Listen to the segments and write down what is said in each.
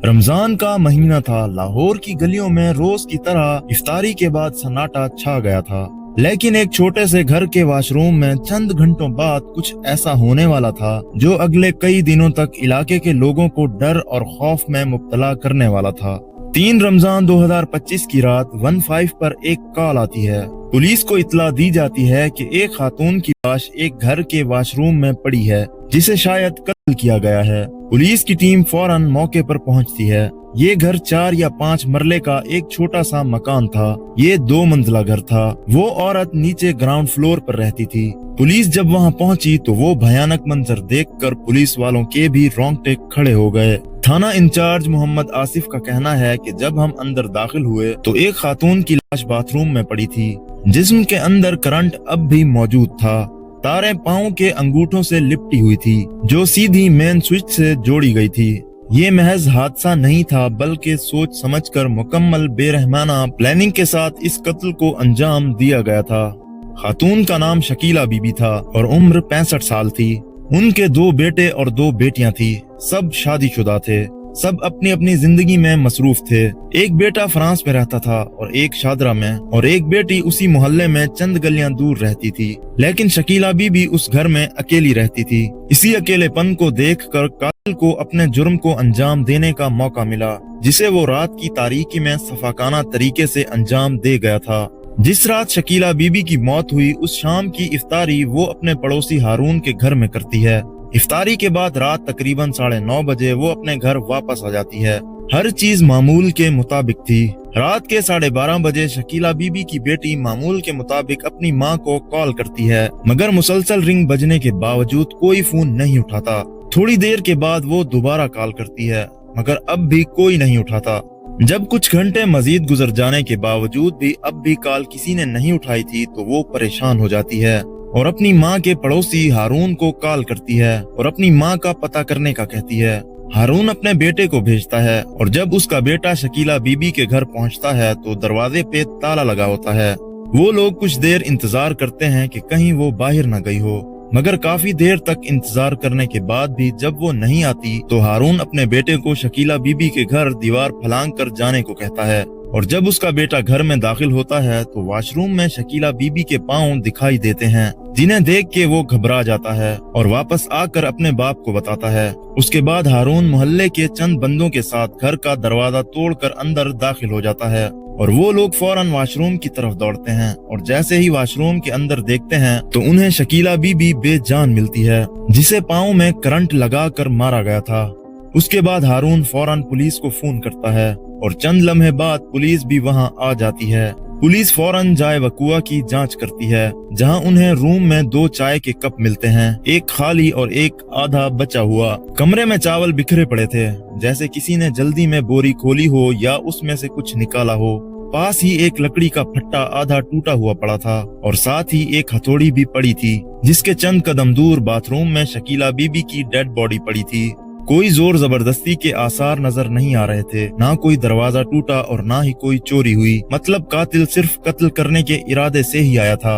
रमजान का महीना था। लाहौर की गलियों में रोज की तरह इफ्तारी के बाद सन्नाटा छा गया था। लेकिन एक छोटे से घर के वॉशरूम में चंद घंटों बाद कुछ ऐसा होने वाला था जो अगले कई दिनों तक इलाके के लोगों को डर और खौफ में मुब्तला करने वाला था। 3 रमजान 2025 की रात 15 पर एक कॉल आती है। पुलिस को इत्तला दी जाती है कि एक खातून की लाश एक घर के वॉशरूम में पड़ी है जिसे शायद कत्ल किया गया है। पुलिस की टीम फौरन मौके पर पहुंचती है। ये घर 4 या 5 मरले का एक छोटा सा मकान था। ये 2 मंजिला घर था। वो औरत नीचे ग्राउंड फ्लोर पर रहती थी। पुलिस जब वहां पहुंची तो वो भयानक मंजर देखकर पुलिस वालों के भी रोंगटे खड़े हो गए। थाना इंचार्ज मोहम्मद आसिफ का कहना है कि जब हम अंदर दाखिल हुए तो एक खातून की लाश बाथरूम में पड़ी थी। जिस्म के अंदर करंट अब भी मौजूद था। तारें पाँव के अंगूठों से लिपटी हुई थी जो सीधी मेन स्विच से जोड़ी गई थी। ये महज हादसा नहीं था बल्कि सोच समझकर मुकम्मल बेरहमाना प्लानिंग के साथ इस कत्ल को अंजाम दिया गया था। खातून का नाम शकीला बीबी था और उम्र 65 साल थी। उनके 2 बेटे और 2 बेटियां थी। सब शादीशुदा थे। सब अपनी अपनी जिंदगी में मसरूफ थे। एक बेटा फ्रांस में रहता था और एक शादरा में, और एक बेटी उसी मोहल्ले में चंद गलियां दूर रहती थी। लेकिन शकीला बीबी उस घर में अकेली रहती थी। इसी अकेलेपन को देखकर कातिल को अपने जुर्म को अंजाम देने का मौका मिला जिसे वो रात की तारीकी में सफाकाना तरीके से अंजाम दे गया था। जिस रात शकीला बीबी की मौत हुई उस शाम की इफ्तारी वो अपने पड़ोसी हारून के घर में करती है। इफ्तारी के बाद रात तकरीबन 9:30 बजे वो अपने घर वापस आ जाती है। हर चीज मामूल के मुताबिक थी। रात के 12:30 बजे शकीला बीबी की बेटी मामूल के मुताबिक अपनी माँ को कॉल करती है, मगर मुसलसल रिंग बजने के बावजूद कोई फोन नहीं उठाता। थोड़ी देर के बाद वो दोबारा कॉल करती है, मगर अब भी कोई नहीं उठाता। जब कुछ घंटे मजीद गुजर जाने के बावजूद भी अब भी कॉल किसी ने नहीं उठाई थी तो वो परेशान हो जाती है और अपनी माँ के पड़ोसी हारून को कॉल करती है और अपनी माँ का पता करने का कहती है। हारून अपने बेटे को भेजता है और जब उसका बेटा शकीला बीबी के घर पहुँचता है तो दरवाजे पे ताला लगा होता है। वो लोग कुछ देर इंतजार करते हैं कि कहीं वो बाहर न गई हो, मगर काफी देर तक इंतजार करने के बाद भी जब वो नहीं आती तो हारून अपने बेटे को शकीला बीबी के घर दीवार फलांग कर जाने को कहता है। और जब उसका बेटा घर में दाखिल होता है तो वॉशरूम में शकीला बीबी के पाँव दिखाई देते हैं, जिन्हें देख के वो घबरा जाता है और वापस आकर अपने बाप को बताता है। उसके बाद हारून मोहल्ले के चंद बंदों के साथ घर का दरवाजा तोड़कर अंदर दाखिल हो जाता है और वो लोग फौरन वॉशरूम की तरफ दौड़ते हैं और जैसे ही वॉशरूम के अंदर देखते हैं तो उन्हें शकीला बीबी बेजान मिलती है, जिसे पाँव में करंट लगाकर मारा गया था। उसके बाद हारून फौरन पुलिस को फोन करता है और चंद लम्हे बाद पुलिस भी वहां आ जाती है। पुलिस फौरन जाए वकुआ की जांच करती है, जहां उन्हें रूम में 2 चाय के कप मिलते हैं, एक खाली और एक आधा बचा हुआ। कमरे में चावल बिखरे पड़े थे, जैसे किसी ने जल्दी में बोरी खोली हो या उसमें से कुछ निकाला हो। पास ही एक लकड़ी का फट्टा आधा टूटा हुआ पड़ा था और साथ ही एक हथौड़ी भी पड़ी थी, जिसके चंद कदम दूर बाथरूम में शकीला बीबी की डेड बॉडी पड़ी थी। कोई जोर जबरदस्ती के आसार नजर नहीं आ रहे थे, ना कोई दरवाजा टूटा और ना ही कोई चोरी हुई। मतलब कातिल सिर्फ कत्ल करने के इरादे से ही आया था।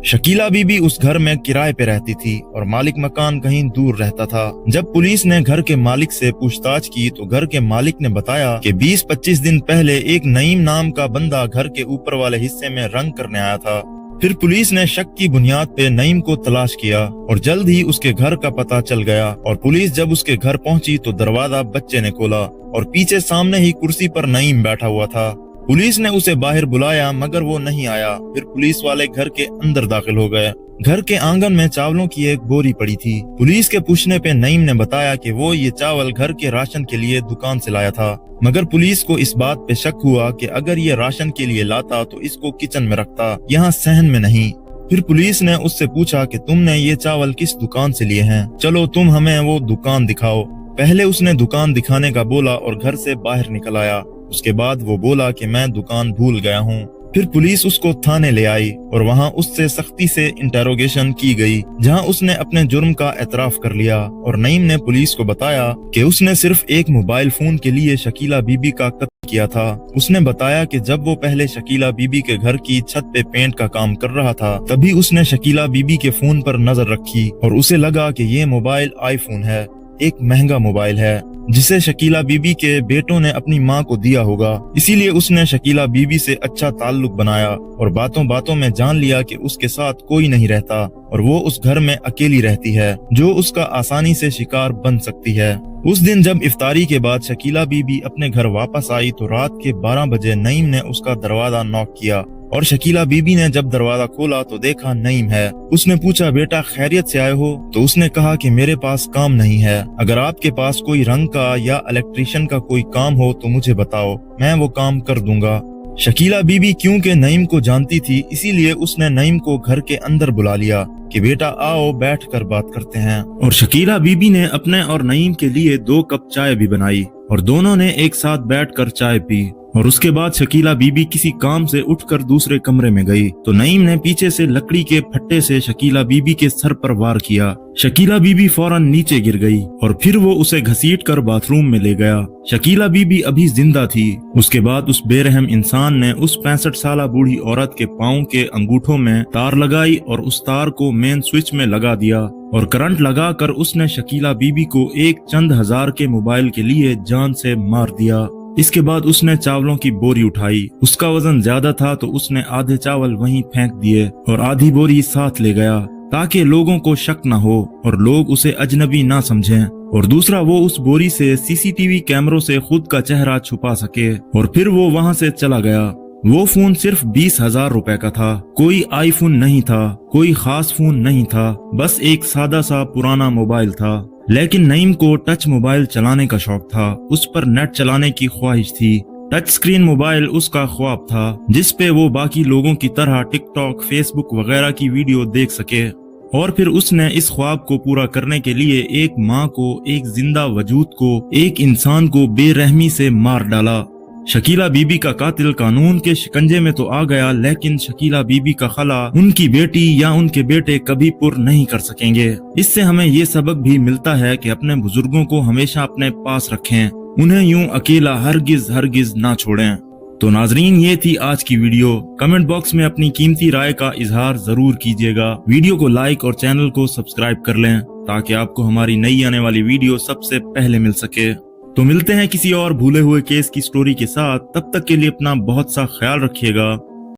शकीला बीबी उस घर में किराए पे रहती थी और मालिक मकान कहीं दूर रहता था। जब पुलिस ने घर के मालिक से पूछताछ की तो घर के मालिक ने बताया कि 20-25 दिन पहले एक नईम नाम का बंदा घर के ऊपर वाले हिस्से में रंग करने आया था। फिर पुलिस ने शक की बुनियाद पे नईम को तलाश किया और जल्द ही उसके घर का पता चल गया। और पुलिस जब उसके घर पहुंची तो दरवाजा बच्चे ने खोला और पीछे सामने ही कुर्सी पर नईम बैठा हुआ था। पुलिस ने उसे बाहर बुलाया मगर वो नहीं आया। फिर पुलिस वाले घर के अंदर दाखिल हो गए। घर के आंगन में चावलों की एक बोरी पड़ी थी। पुलिस के पूछने पे नईम ने बताया कि वो ये चावल घर के राशन के लिए दुकान से लाया था, मगर पुलिस को इस बात पे शक हुआ कि अगर ये राशन के लिए लाता तो इसको किचन में रखता, यहाँ सहन में नहीं। फिर पुलिस ने उससे पूछा कि तुमने ये चावल किस दुकान से लिए हैं, चलो तुम हमें वो दुकान दिखाओ। पहले उसने दुकान दिखाने का बोला और घर से बाहर निकल आया। उसके बाद वो बोला कि मैं दुकान भूल गया हूँ। फिर पुलिस उसको थाने ले आई और वहाँ उससे सख्ती से इंटेरोगेशन की गई, जहाँ उसने अपने जुर्म का एतराफ कर लिया। और नईम ने पुलिस को बताया कि उसने सिर्फ एक मोबाइल फोन के लिए शकीला बीबी का कत्ल किया था। उसने बताया कि जब वो पहले शकीला बीबी के घर की छत पे पेंट का काम कर रहा था तभी उसने शकीला बीबी के फोन पर नजर रखी और उसे लगा कि ये मोबाइल आईफोन है, एक महंगा मोबाइल है जिसे शकीला बीबी के बेटों ने अपनी माँ को दिया होगा। इसीलिए उसने शकीला बीबी से अच्छा ताल्लुक बनाया और बातों बातों में जान लिया कि उसके साथ कोई नहीं रहता और वो उस घर में अकेली रहती है, जो उसका आसानी से शिकार बन सकती है। उस दिन जब इफ्तारी के बाद शकीला बीबी अपने घर वापस आई तो रात के 12 बजे नईम ने उसका दरवाजा नॉक किया और शकीला बीबी ने जब दरवाजा खोला तो देखा नईम है। उसने पूछा, बेटा खैरियत से आए हो? तो उसने कहा कि मेरे पास काम नहीं है, अगर आपके पास कोई रंग का या इलेक्ट्रिशियन का कोई काम हो तो मुझे बताओ, मैं वो काम कर दूंगा। शकीला बीबी क्योंकि नईम को जानती थी इसीलिए उसने नईम को घर के अंदर बुला लिया कि बेटा आओ बैठ कर बात करते हैं। और शकीला बीबी ने अपने और नईम के लिए 2 कप चाय भी बनाई और दोनों ने एक साथ बैठकर चाय पी। और उसके बाद शकीला बीबी किसी काम से उठकर दूसरे कमरे में गई तो नईम ने पीछे से लकड़ी के फट्टे से शकीला बीबी के सर पर वार किया। शकीला बीबी फौरन नीचे गिर गई और फिर वो उसे घसीटकर बाथरूम में ले गया। शकीला बीबी अभी जिंदा थी। उसके बाद उस बेरहम इंसान ने उस 65 साल बूढ़ी औरत के पाँव के अंगूठों में तार लगाई और उस तार को मेन स्विच में लगा दिया और करंट लगाकर उसने शकीला बीबी को एक चंद हजार के मोबाइल के लिए जान से मार दिया। इसके बाद उसने चावलों की बोरी उठाई, उसका वजन ज्यादा था तो उसने आधे चावल वहीं फेंक दिए और आधी बोरी साथ ले गया ताकि लोगों को शक न हो और लोग उसे अजनबी ना समझें। और दूसरा वो उस बोरी से सीसीटीवी कैमरों से खुद का चेहरा छुपा सके और फिर वो वहां से चला गया। वो फोन सिर्फ 20,000 रुपए का था, कोई आईफोन नहीं था, कोई खास फोन नहीं था, बस एक सादा सा पुराना मोबाइल था। लेकिन नईम को टच मोबाइल चलाने का शौक था, उस पर नेट चलाने की ख्वाहिश थी। टच स्क्रीन मोबाइल उसका ख्वाब था जिस पे वो बाकी लोगों की तरह टिकटॉक, फेसबुक वगैरह की वीडियो देख सके। और फिर उसने इस ख्वाब को पूरा करने के लिए एक माँ को, एक जिंदा वजूद को, एक इंसान को बेरहमी से मार डाला। शकीला बीबी का कातिल कानून के शिकंजे में तो आ गया, लेकिन शकीला बीबी का खला उनकी बेटी या उनके बेटे कभी पुर नहीं कर सकेंगे। इससे हमें ये सबक भी मिलता है कि अपने बुजुर्गों को हमेशा अपने पास रखें, उन्हें यूं अकेला हरगिज ना छोड़ें। तो नाजरीन, ये थी आज की वीडियो। कमेंट बॉक्स में अपनी कीमती राय का इजहार जरूर कीजिएगा। वीडियो को लाइक और चैनल को सब्सक्राइब कर लें ताकि आपको हमारी नई आने वाली वीडियो सबसे पहले मिल सके। तो मिलते हैं किसी और भूले हुए केस की स्टोरी के साथ, तब तक के लिए अपना बहुत सा ख्याल रखिएगा।